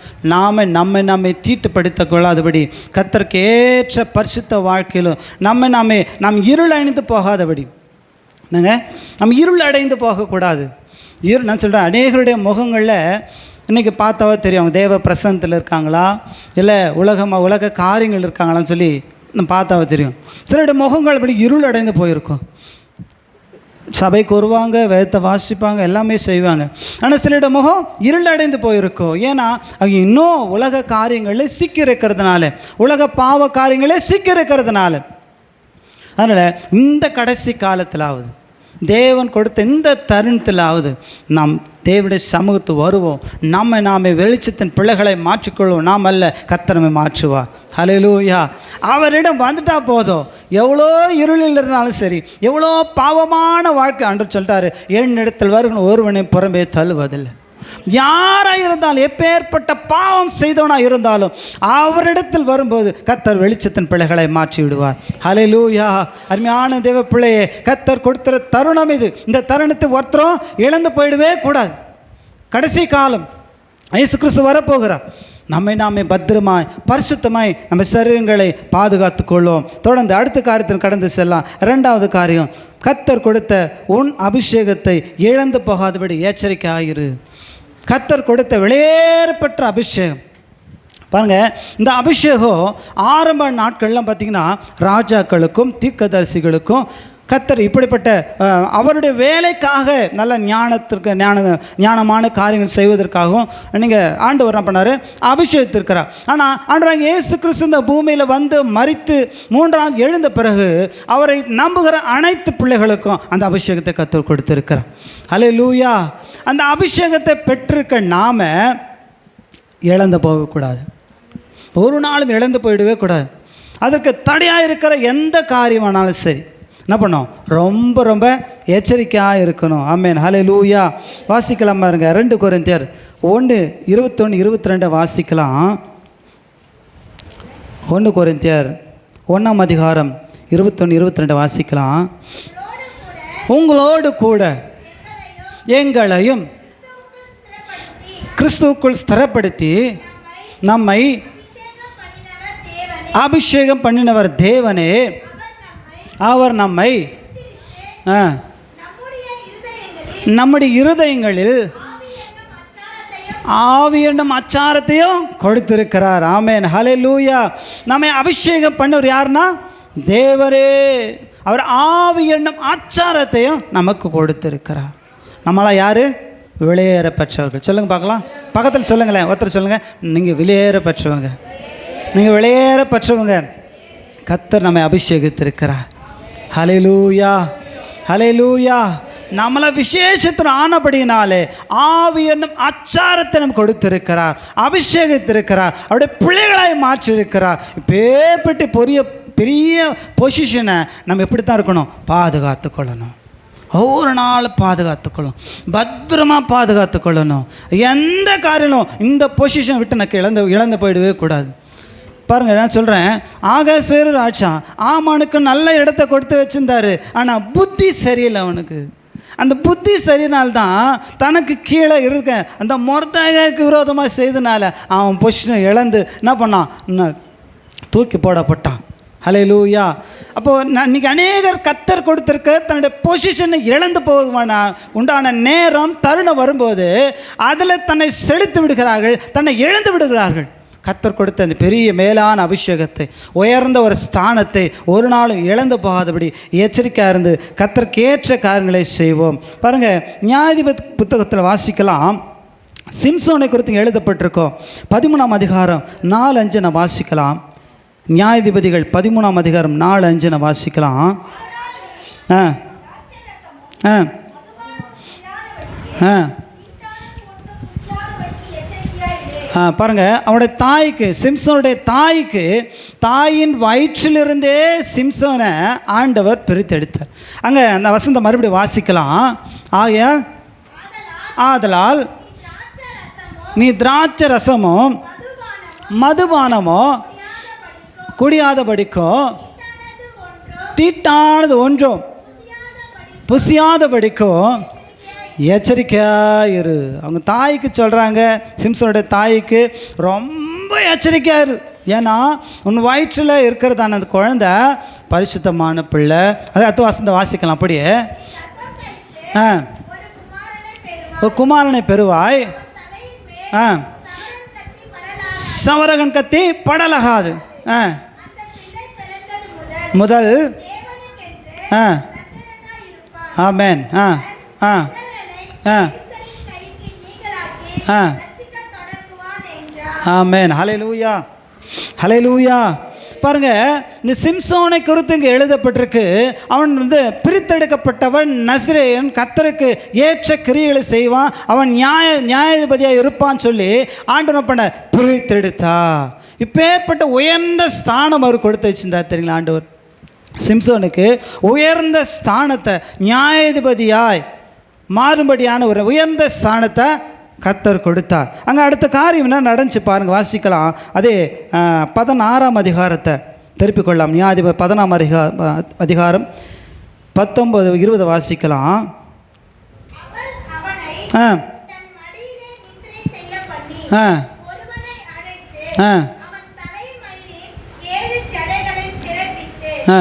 நம்மை தீட்டுப்படுத்த கொள்ளாதபடி, கர்த்தருக்கு ஏற்ற பரிசுத்த வாழ்க்கையிலும் நாம் இருள் அடைந்து போகாதபடி, நம்ம இருள் அடைந்து போகக்கூடாது. நான் சொல்கிறேன், அநேகருடைய முகங்களில் இன்றைக்கி பார்த்தாவே தெரியும் அவங்க தேவ பிரசன்னத்தில் இருக்காங்களா இல்லை உலக காரியங்கள் இருக்காங்களான்னு சொல்லி நம்ம பார்த்தாவே தெரியும். சிலருடைய முகங்கள் அப்படி இருள் அடைந்து போயிருக்கும். சபைக்கு வருவாங்க, வேதத்தை வாசிப்பாங்க, எல்லாமே செய்வாங்க. ஆனால் சிலருடைய முகம் இருள் அடைந்து போயிருக்கும். ஏன்னா அவங்க இன்னும் உலக காரியங்களில் சிக்கி இருக்கிறதுனால, உலக பாவ காரியங்களே சிக்கி இருக்கிறதுனால. அதனால் இந்த கடைசி காலத்திலாவது, தேவன் கொடுத்த இந்த தருணத்திலாவது நாம் தேவனுடைய சமூகத்து வருவோம். நாமே வெளிச்சத்தின் பிள்ளைகளை மாற்றிக்கொள்வோம். நாம் அல்ல, கர்த்தர் நம்மை மாற்றுவா. ஹல்லேலூயா. அவரிடம் வந்துட்டா போதும். எவ்வளோ இருளில் இருந்தாலும் சரி, எவ்வளோ பாவமான வாழ்க்கை ஆண்டவர் சொல்லிட்டாரு, என்னிடத்தில் வருகிற ஒருவனை புறம்பே தள்ளுவதில்லை. யாராக இருந்தாலும் எப்பேற்பட்ட பாவம் செய்தவனாக இருந்தாலும் அவரிடத்தில் வரும்போது கர்த்தர் வெளிச்சத்தின் பிள்ளைகளை மாற்றி விடுவார். ஹல்லேலூயா. அருமையான தேவ பிள்ளையே, கர்த்தர் கொடுத்துற தருணம் இது. இந்த தருணத்தை ஒருத்தரும் இழந்து போயிடவே கூடாது. கடைசி காலம், இயேசு கிறிஸ்து வரப்போகிறார். நாமே பத்திரமாய் பரிசுத்தமாய் நம்ம சரீரங்களை பாதுகாத்து கொள்வோம். தொடர்ந்து அடுத்த காரியத்தில் கடந்து செல்லலாம். இரண்டாவது காரியம், கர்த்தர் கொடுத்த உன் அபிஷேகத்தை இழந்து போகாதபடி எச்சரிக்கை ஆகிரு. கர்த்தர் கொடுத்த வெளியேறப்பட்ட அபிஷேகம் பாருங்கள். இந்த அபிஷேகம் ஆரம்ப நாட்கள்லாம் பார்த்திங்கன்னா ராஜாக்களுக்கும் தீர்க்கதரிசிகளுக்கும் கர்த்தர் இப்படிப்பட்ட அவருடைய வேலைக்காக நல்ல ஞானமான காரியங்கள் செய்வதற்காகவும் நீங்கள் ஆண்டவர் என்ன பண்ணார், அபிஷேகத்திருக்கிறார். ஆனால் ஆண்டவராகிய இயேசு கிறிஸ்து இந்த பூமியில் வந்து மரித்து 3ஆம் எழுந்த பிறகு அவரை நம்புகிற அனைத்து பிள்ளைகளுக்கும் அந்த அபிஷேகத்தை கர்த்தர் கொடுத்திருக்கிறார். ஹல்லேலூயா. அந்த அபிஷேகத்தை பெற்றிருக்க நாம் இழந்து போகக்கூடாது. ஒரு நாளும் இழந்து போயிடவே கூடாது. அதற்கு தடையாக இருக்கிற எந்த காரியமானாலும் சரி என்ன பண்ணோம், ரொம்ப ரொம்ப எச்சரிக்கையாக இருக்கணும். ஆமென். ஹல்லேலூயா. வாசிக்கலாம் பாருங்க. 2 கொரிந்தியர் 1:21-22 வாசிக்கலாம். 1 கொரிந்தியர் 1ஆம் அதிகாரம் 21-22 வாசிக்கலாம். உங்களோடு கூட எங்களையும் கிறிஸ்துவுக்குள் ஸ்திரப்படுத்தி நம்மை அபிஷேகம் பண்ணினவர் தேவனே, அவர் நம்மை நம்முடைய இருதயங்களில் ஆவி என்னும் அச்சாரத்தையும் கொடுத்திருக்கிறார். ஆமென். ஹல்லேலூயா. நம்மை அபிஷேகம் பண்ணவர் யாருன்னா தேவரே. அவர் ஆவி என்னும் அச்சாரத்தையும் நமக்கு கொடுத்திருக்கிறார். நம்மளாம் யார்? வெளியேற பெற்றவர்கள். சொல்லுங்கள் பார்க்கலாம். பக்கத்தில் சொல்லுங்களேன். ஒருத்தர் சொல்லுங்கள், நீங்கள் வெளியேற பெற்றவங்க, நீங்கள் வெளியேற பெற்றவங்க. கர்த்தர் நம்மை அபிஷேகித்திருக்கிறார். ஹல்லேலூயா. ஹல்லேலூயா. நம்மளை விசேஷத்தில் ஆனபடினாலே ஆவி என்னும் அச்சாரத்தை நம்ம கொடுத்திருக்கிறார், அபிஷேகித்திருக்கிறார், அவருடைய பிள்ளைகளாய் மாற்றிருக்கிறார். பேர்பட்டு பெரிய பொசிஷனை நம்ம எப்படி தான் இருக்கணும், பாதுகாத்து கொள்ளணும். ஒவ்வொரு நாள் பாதுகாத்துக்கொள்ளணும், பத்திரமாக பாதுகாத்துக்கொள்ளணும். எந்த காரியமும் இந்த பொசிஷன் விட்டு எனக்கு இழந்து போயிடவே கூடாது. பாருங்கள், நான் சொல்கிறேன், ஆகாஸ்வேரு ராஜா ஆமானுக்கு நல்ல இடத்த கொடுத்து வச்சுருந்தாரு. ஆனால் புத்தி சரியில்லை அவனுக்கு. அந்த புத்தி சரியினால்தான் தனக்கு கீழே இருக்க அந்த மொர்தெகாய்க்கு விரோதமாக செய்தனால அவன் பொசிஷனை இழந்து என்ன பண்ணான், தூக்கி போடப்பட்டான். ஹல்லேலூயா. அப்போது இன்றைக்கி அநேகர் கர்த்தர் கொடுத்துருக்க தன்னுடைய பொசிஷனை இழந்து போவதுமான உண்டான நேரம் தருணம் வரும்போது அதில் தன்னை செலுத்தி விடுகிறார்கள், தன்னை இழந்து விடுகிறார்கள். கர்த்தர் கொடுத்த அந்த பெரிய மேலான அபிஷேகத்தை, உயர்ந்த ஒரு ஸ்தானத்தை ஒரு நாளும் இழந்து போகாதபடி எச்சரிக்கையாக இருந்து கர்த்தருக்கு ஏற்ற காரியங்களை செய்வோம். பாருங்கள், நியாயாதிபதி புத்தகத்தில் வாசிக்கலாம். சிம்சோனை குறித்து எழுதப்பட்டிருக்கோம். 13ஆம் அதிகாரம் 4-5 நான் வாசிக்கலாம். நியாயாதிபதிகள் 13ஆம் அதிகாரம் 4-5 நான் வாசிக்கலாம். பாருங்கள், அவனுடைய தாய்க்கு, சிம்சோனுடைய தாய்க்கு, தாயின் வயிற்றிலிருந்தே சிம்சோனை ஆண்டவர் பிரித்தெடுத்தார். அங்கே அந்த வசந்த மறுபடியும் வாசிக்கலாம். ஆதலால் நீ திராட்சை ரசமும் மதுபானமோ குடியாதபடிக்கும் தீட்டானது ஒன்றும் புசியாதபடிக்கும் எச்சரிக்கையாயிரு. அவங்க தாய்க்கு சொல்கிறாங்க, சிம்சனுடைய தாய்க்கு ரொம்ப எச்சரிக்கையாயிரு. ஏன்னா உன் வயிற்றில் இருக்கிறதான அந்த குழந்தை பரிசுத்தமான பிள்ளை. அது அத்துவாசந்த வாசிக்கலாம். அப்படியே ஒரு குமாரனை பெறுவாய், சவரகன் கத்தி படலகாது முதல். ஆமென். ஆமென். ஹல்லேலூயா. ஹல்லேலூயா. பாருங்க, இந்த சிம்சோனை குறித்து இங்கே எழுதப்பட்டிருக்கு. அவன் பிரித்தெடுக்கப்பட்டவன், நசரேயன், கர்த்தருக்கு ஏற்ற கிரியைகளை செய்வான், அவன் நியாயாதிபதியாக இருப்பான்னு சொல்லி ஆண்டவர் பண்ண பிரித்தெடுத்தா. இப்பேற்பட்ட உயர்ந்த ஸ்தானம் அவர் கொடுத்து வச்சிருந்தார் தெரியுங்களா. ஆண்டவர் சிம்சோனுக்கு உயர்ந்த ஸ்தானத்தை, நியாயாதிபதியாய் மாறும்படியான ஒரு உயர்ந்த ஸ்தானத்தை கர்த்தர் கொடுத்தார். அங்கே அடுத்த காரியம் என்ன நடந்துச்சு பாருங்கள், வாசிக்கலாம். அதே 16ஆம் அதிகாரத்தை திருப்பிக் கொள்ளலாம். நியாயாதிபதி 16ஆம் அதிகாரம் 19-20 வாசிக்கலாம். ஆ ஆ ஆ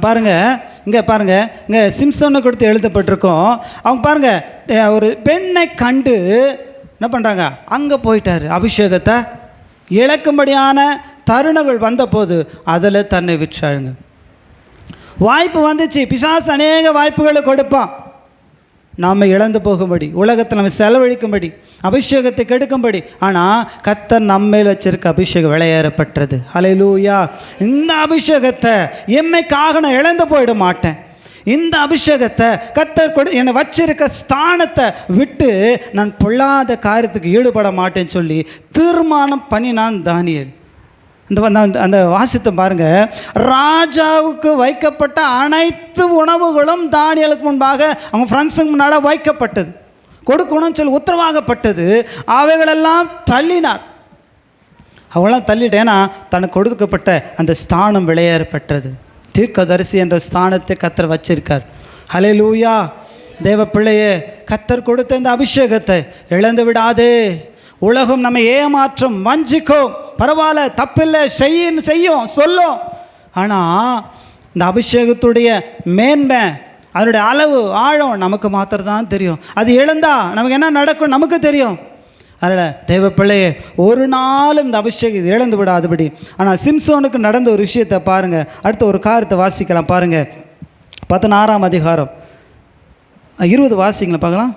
பாருங்கள், இங்கே பாருங்கள், இங்கே சிம்சோனை கொடுத்து எழுதப்பட்டிருக்கோம். அவங்க பாருங்கள், ஒரு பெண்ணை கண்டு என்ன பண்ணுறாங்க, அங்கே போயிட்டார். அபிஷேகத்தை இழக்கும்படியான தருணங்கள் வந்தபோது அதில் தன்னை விற்றாளுங்க. வாய்ப்பு வந்துச்சு, பிசாசு அநேக வாய்ப்புகளை கொடுப்பான். நாம் இழந்து போகும்படி, உலகத்தில் நம்ம செலவழிக்கும்படி, அபிஷேகத்தை கெடுக்கும்படி. ஆனால் கர்த்தர் நம்மேல் வச்சிருக்க அபிஷேகம் விளையேறப்பட்டது. ஹல்லேலூயா. இந்த அபிஷேகத்தை எம்மைக்காக நான் இழந்து போயிட மாட்டேன். இந்த அபிஷேகத்தை கர்த்தர் என்னை வச்சிருக்க ஸ்தானத்தை விட்டு நான் பொல்லாத காரியத்துக்கு ஈடுபட மாட்டேன்னு சொல்லி தீர்மானம் பண்ணினான் தானியேல். அந்த வாசித்தை பாருங்கள். ராஜாவுக்கு வைக்கப்பட்ட அனைத்து உணவுகளும் தானியேலுக்கு முன்பாக அவங்க ஃப்ரெண்ட்ஸுக்கு முன்னாடி வைக்கப்பட்டது, கொடுக்கணும்னு சொல்லி உத்தரவாகப்பட்டது. அவைகளெல்லாம் தள்ளினார். அவங்களாம் தள்ளிட்டேன்னா தனக்கு கொடுக்கப்பட்ட அந்த ஸ்தானம் விளையேறப்பட்டது. தீர்க்கதரிசி என்ற ஸ்தானத்தை கர்த்தர் வச்சிருக்கார். ஹல்லேலூயா. தேவ பிள்ளையே, கர்த்தர் கொடுத்த இந்த அபிஷேகத்தை இழந்து விடாதே. உலகம் நம்ம ஏமாற்றம், வஞ்சிக்கும், பரவாயில்ல, தப்பில்லை, செய்யும் சொல்லும். ஆனால் இந்த அபிஷேகத்துடைய மேன்மை, அதனுடைய அளவு, ஆழம் நமக்கு மாத்திரம் தான் தெரியும். அது இழந்தா நமக்கு என்ன நடக்கும் நமக்கு தெரியும். அதனால் தேவ பிள்ளையே, ஒரு நாளும் இந்த அபிஷேகம் இழந்து விடாதபடி. ஆனால் சிம்சோனுக்கு நடந்த ஒரு விஷயத்தை பாருங்கள். அடுத்த ஒரு காரியத்தை வாசிக்கலாம் பாருங்கள். 16ஆம் அதிகாரம் 20 வாசிங்களா பார்க்கலாம்.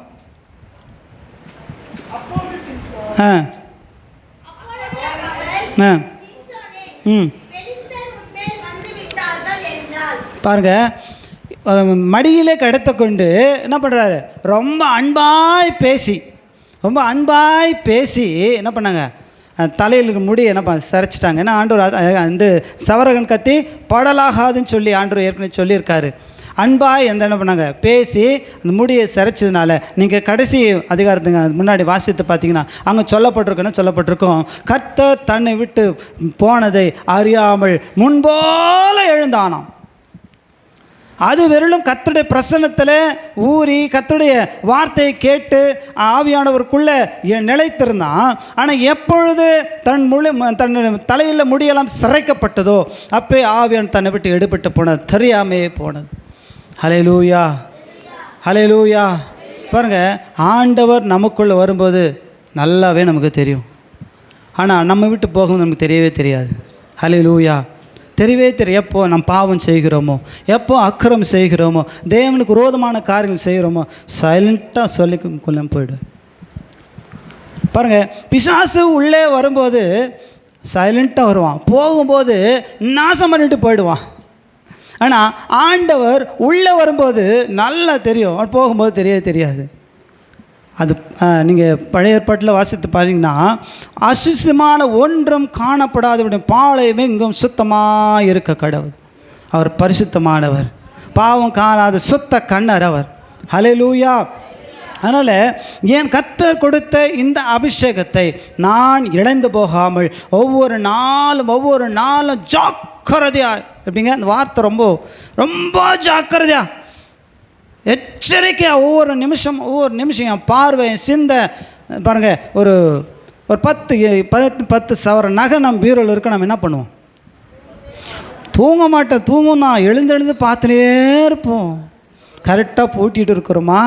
பாருங்க, மடியிலே கடத்த கொண்டு என்ன பண்ணுறாரு, ரொம்ப அன்பாய் பேசி என்ன பண்ணாங்க, தலையில் முடி என்ன சரிச்சிட்டாங்க. ஏன்னா ஆண்டவர் அந்த சவரகன் கத்தி படலாகாதுன்னு சொல்லி ஆண்டவர் ஏற்கனவே சொல்லியிருக்காரு. அன்பாய் என்ன பண்ணாங்க, பேசி அந்த முடியை சிரைச்சதுனால. நீங்கள் கடைசி அதிகாரத்துங்க முன்னாடி வாசித்து பார்த்தீங்கன்னா அங்கே சொல்லப்பட்டிருக்கோம், கர்த்தர் தன்னை விட்டு போனதை அறியாமல் முன்போல எழுந்தானாம். அது வெறும் கர்த்தருடைய பிரசன்னத்தில் ஊறி கர்த்தருடைய வார்த்தையை கேட்டு ஆவியானவருக்குள்ளே நிலைத்திருந்தான். ஆனால் எப்பொழுது தன் தலையில் முடியெல்லாம் சிரைக்கப்பட்டதோ அப்போ ஆவியான் தன்னை விட்டு எடுபட்டு போனது, தெரியாமே போனது. ஹல்லேலூயா, ஹல்லேலூயா. பாருங்கள், ஆண்டவர் நமக்குள்ளே வரும்போது நல்லாவே நமக்கு தெரியும். ஆனால் நம்ம விட்டு போகும்போது நமக்கு தெரியவே தெரியாது. ஹல்லேலூயா. தெரியவே தெரியும். எப்போ நம்ம பாவம் செய்கிறோமோ, எப்போ அக்கிரம் செய்கிறோமோ, தேவனுக்கு விரோதமான காரியங்கள் செய்கிறோமோ, சைலண்ட்டாக சொல்லிக்குள்ள போய்டும். பாருங்கள், பிசாசு உள்ளே வரும்போது சைலண்ட்டாக வருவான், போகும்போது நாசம் பண்ணிட்டு போயிடுவான். ஆனால் ஆண்டவர் உள்ளே வரும்போது நல்லா தெரியும், போகும்போது தெரியாது. அது நீங்கள் பழைய ஏற்பாட்டில் வாசித்து பார்த்தீங்கன்னா, அசுத்தமான ஒன்றும் காணப்படாத பாளையமே இங்கும் சுத்தமாக இருக்க கடவுள். அவர் பரிசுத்தமானவர், பாவம் காணாத சுத்த கண்ணர் அவர். ஹல்லேலூயா. அதனால் என் கர்த்தர் கொடுத்த இந்த அபிஷேகத்தை நான் இழந்து போகாமல் ஒவ்வொரு நாளும் ஜாக்கிரதையாக, எப்படிங்க அந்த வார்த்தை ரொம்ப ஜாக்கிரதையாக, எச்சரிக்கையாக ஒவ்வொரு நிமிஷம் என் பார்வை, என் சிந்தை. பாருங்கள், ஒரு 10 சவர நகை நம்ம பீரோவில் இருக்க நம்ம என்ன பண்ணுவோம், தூங்க மாட்டேன், தூங்கும் தான், எழுந்து பார்த்துனே இருப்போம். கரெக்டாக பூட்டிகிட்டு இருக்கிறோமா,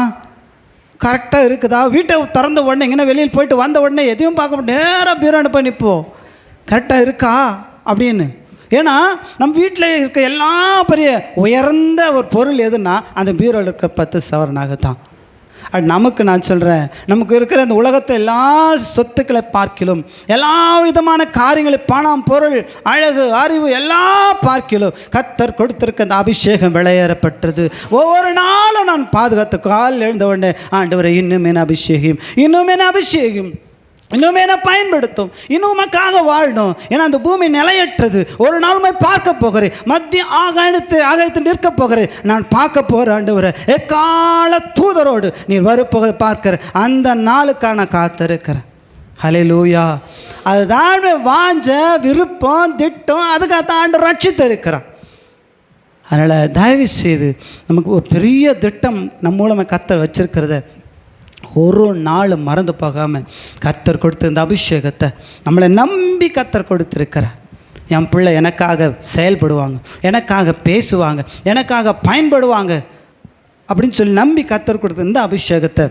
கரெக்டாக இருக்குதா, வீட்டை திறந்த உடனே எங்கன்னா வெளியில் போயிட்டு வந்த உடனே எதையும் பார்க்க மாட்டோம், நேராக பீரோ அனுப்ப நிற்போம், கரெக்டாக இருக்கா அப்படின்னு. ஏன்னா நம்ம வீட்டில் இருக்க எல்லா பெரிய உயர்ந்த ஒரு பொருள் எதுன்னா அந்த பீரோவில் இருக்க 10 சவரனாக தான். அது நமக்கு நான் சொல்கிறேன், நமக்கு இருக்கிற இந்த உலகத்தை எல்லா சொத்துக்களை பார்க்கிலும், எல்லா விதமான காரியங்களை, பணம், பொருள், அழகு, அறிவு எல்லாம் பார்க்கிலும் கர்த்தர் கொடுத்திருக்க அந்த அபிஷேகம் விளையேறப்பட்டது. ஒவ்வொரு நாளும் நான் பாதுகாத்து கால் எழுந்த உடனே ஆண்டவரை இன்னும் என்ன அபிஷேகம் இன்னுமே என்ன பயன்படுத்தும், இன்னும் உமக்காக வாழணும். ஏன்னா அந்த பூமி நிலையற்றது. ஒரு நாள் பார்க்க போகிறேன், மத்திய ஆகாயத்து நிற்க போகிறேன், நான் பார்க்க போகிற ஆண்டவரே, எக்கால தூதரோடு நீர் வரப்போகிற பார்க்கிற அந்த நாளுக்காக நான் காத்திருக்கிறேன். ஹல்லேலூயா. அதுதான் வாஞ்ச விருப்பம் திட்டம், அதுக்காக ஆண்டவர் ரட்சித்து இருக்கிறான். அதனால் தயவு செய்து நமக்கு ஒரு பெரிய திட்டம் நம்ம மூலமாக கர்த்தர் வச்சிருக்கிறத ஒரு நாள் மறந்து போகாமல் கர்த்தர் கொடுத்த இந்த அபிஷேகத்தை நம்மளை நம்பி கர்த்தர் கொடுத்துருக்கிறார். என் பிள்ளை எனக்காக செயல்படுவாங்க, எனக்காக பேசுவாங்க, எனக்காக பயன்படுவாங்க அப்படின்னு சொல்லி நம்பி கர்த்தர் கொடுத்த இந்த அபிஷேகத்தை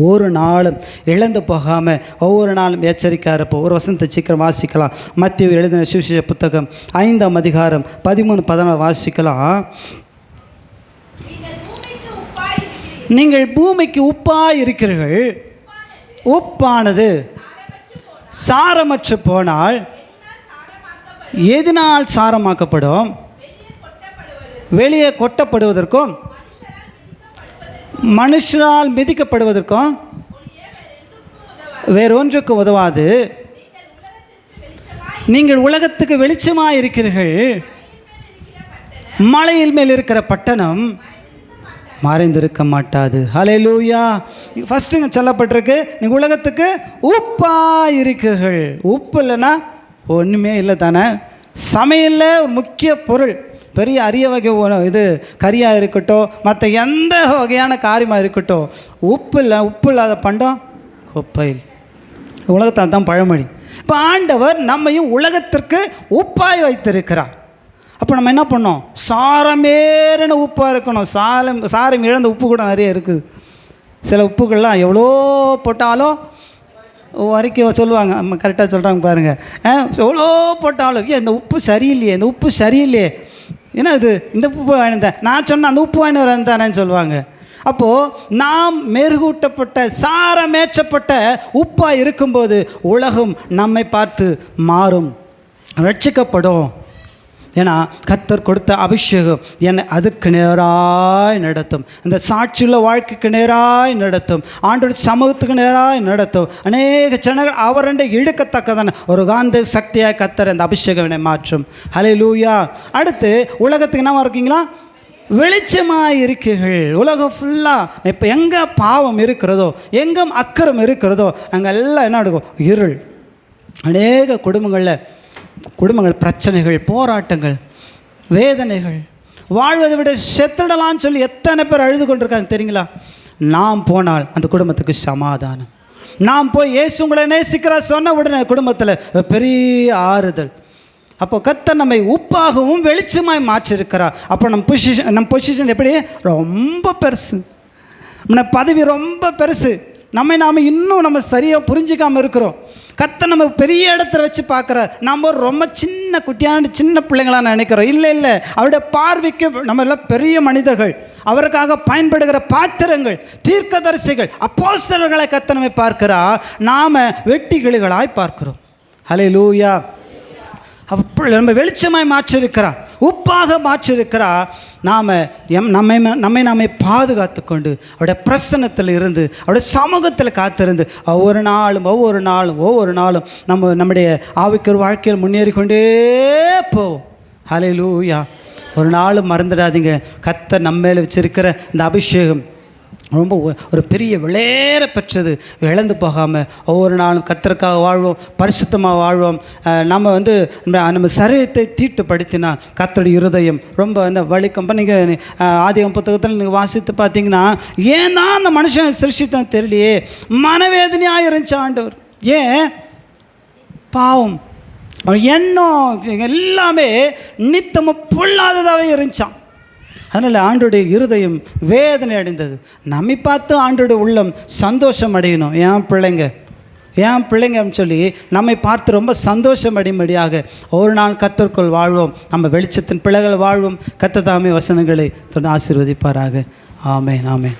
ஒரு நாளும் இழந்து போகாமல் ஒவ்வொரு நாளும் எச்சரிக்கையாக இருப்போம். ஒரு வசனத்தை சீக்கிரம் வாசிக்கலாம். மத்தேயு எழுதின சுவிசேஷ புத்தகம் 5ஆம் அதிகாரம் 13-14 வாசிக்கலாம். நீங்கள் பூமிக்கு உப்பாய் இருக்கிறீர்கள். உப்பானது சாரமற்று போனால் எதனால் சாரமாக்கப்படும்? வெளியே கொட்டப்படுவதற்கும் மனுஷரால் மிதிக்கப்படுவதற்கும் வேறொன்றுக்கு உதவாது. நீங்கள் உலகத்துக்கு வெளிச்சமாக இருக்கிறீர்கள். மலையில் மேல் இருக்கிற பட்டணம் மறைந்திருக்க மாட்டாது. ஹல்லேலூயா. ஃபஸ்ட்டுங்க சொல்லப்பட்டிருக்கு, நீங்கள் உலகத்துக்கு உப்பாக இருக்கிறீர்கள். உப்பு இல்லைன்னா ஒன்றுமே இல்லை தானே. சமையலில் ஒரு முக்கிய பொருள், பெரிய அரிய வகை இது கறியாக இருக்கட்டும், மற்ற எந்த வகையான காரியமாக இருக்கட்டும், உப்பு இல்லாத பண்டம் குப்பையில். உலகத்தை தான் பழமொழி. இப்போ ஆண்டவர் நம்மையும் உலகத்திற்கு உப்பாய் வைத்திருக்கிறார். அப்போ நம்ம என்ன பண்ணோம்? சாரமேறின உப்பாக இருக்கணும். சாரம் இழந்த உப்பு கூட நிறைய இருக்குது. சில உப்புகள்லாம் எவ்வளோ போட்டாலும் வரைக்கும் சொல்லுவாங்க, நம்ம கரெக்டாக சொல்கிறாங்க பாருங்கள். எவ்வளோ போட்டாலும் இந்த உப்பு சரியில்லையே, இந்த உப்பு சரியில்லையே, ஏன்னா இது இந்த உப்பு வாங்கினேன், நான் சொன்னேன் அந்த உப்பு வாங்கி வரேன் தானேன்னு சொல்லுவாங்க. அப்போது நாம் மெருகூட்டப்பட்ட சாரமேற்றப்பட்ட உப்பாக இருக்கும்போது உலகம் நம்மை பார்த்து மாறும், ரட்சிக்கப்படும். ஏன்னா கர்த்தர் கொடுத்த அபிஷேகம் என்னை அதுக்கு நேராய் நடத்தும், இந்த சாட்சியுள்ள வாழ்க்கைக்கு நேராய் நடத்தும், ஆண்டோட சமூகத்துக்கு நேராய் நடத்தும். அநேக ஜனங்கள் அவரண்டை இழுக்கத்தக்கதான ஒரு காந்த சக்தியாக கர்த்தர் அந்த அபிஷேகம் என்னை மாற்றும். ஹல்லேலூயா. அடுத்து உலகத்துக்கு என்ன இருக்கீங்களா? வெளிச்சமாக இருக்கிறீர்கள். உலகம் ஃபுல்லாக இப்போ எங்கே பாவம் இருக்கிறதோ, எங்கே அக்கிரம் இருக்கிறதோ, அங்கே எல்லாம் என்ன நடக்கும்? இருள். அநேக குடும்பங்கள் பிரச்சனைகள், போராட்டங்கள், வேதனைகள், வாழ்வதை விட செத்துடலான்னு சொல்லி எத்தனை பேர் அழுது கொண்டிருக்காங்க தெரியுங்களா? நாம் போனால் அந்த குடும்பத்துக்கு சமாதானம். நாம் போய் இயேசு உங்களை நேசிக்கிறார் சொன்ன உடனே குடும்பத்தில் பெரிய ஆறுதல். அப்போ கர்த்தர் நம்மை உப்பாகவும் வெளிச்சமாய் மாற்றிருக்கிறார். அப்போ நம்ம பொசிஷன் எப்படி? ரொம்ப பெருசு. நம்ம பதவி ரொம்ப பெருசு. நாம் இன்னும் சரியாக புரிஞ்சிக்காமல் இருக்கிறோம். கர்த்தர் நம்ம பெரிய இடத்துல வச்சு பார்க்குறார். நம்ம ரொம்ப சின்ன பிள்ளைங்களாக நினைக்கிறோம். இல்லை, அவருடைய பார்வைக்கு நம்ம எல்லாம் பெரிய மனிதர்கள், அவருக்காக பயன்படுகிற பாத்திரங்கள், தீர்க்கதரிசிகள், அப்போஸ்தலர்களை கர்த்தர் நம்மை பார்க்கிறார். நாம் வெட்டிக்கிளிகளாய் பார்க்கிறோம். ஹல்லேலூயா. அப்போ நம்ம வெளிச்சமாய் மாற்றிருக்கிறார், உப்பாக மாற்றிருக்கிறார். நம்மை பாதுகாத்து கொண்டு அவருடைய பிரசன்னத்தில் இருந்து அவருடைய சமூகத்தில் காத்திருந்து ஒவ்வொரு நாளும் நம்முடைய ஆவிக்குரிய வாழ்க்கையில் முன்னேறி கொண்டே போவோம். ஹல்லேலூயா. ஒரு நாளும் மறந்துடாதீங்க, கர்த்தர் நம்ம மேலே வச்சிருக்கிற இந்த அபிஷேகம் ரொம்ப ஒரு பெரிய விளையேற பெற்றது. இழந்து போகாமல் ஒவ்வொரு நாளும் கர்த்தருக்காக வாழ்வோம், பரிசுத்தமாக வாழ்வோம். நம்ம சரீரத்தை தீட்டுப்படுத்தினா கர்த்தருடைய இருதயம் ரொம்ப வலிக்கும். இப்போ நீங்கள் ஆதியாகமம் புத்தகத்தில் நீங்கள் வாசித்து பார்த்தீங்கன்னா, ஏன் தான் அந்த மனுஷனை சிருஷ்டித்தான் தெரியலையே, மனவேதனையாக இருந்துச்சு ஆண்டவர். ஏன்? பாவம், எண்ணம் எல்லாமே நித்தமும் பொல்லாததாகவே இருந்துச்சான். அதனால் ஆண்டோடைய இருதயம் வேதனை அடைந்தது. நம்மை பார்த்து ஆண்டோடைய உள்ளம் சந்தோஷம் அடையணும். என் பிள்ளைங்க அப்படின்னு சொல்லி நம்மை பார்த்து ரொம்ப சந்தோஷம் அடையும்படியாக ஒரு நாள் கர்த்தருக்குள் வாழ்வோம். நம்ம வெளிச்சத்தின் பிள்ளைகள் வாழ்வோம். கர்த்தர் தாமே வசனங்களை தொடர்ந்து ஆசீர்வதிப்பாராக. ஆமென், ஆமென்.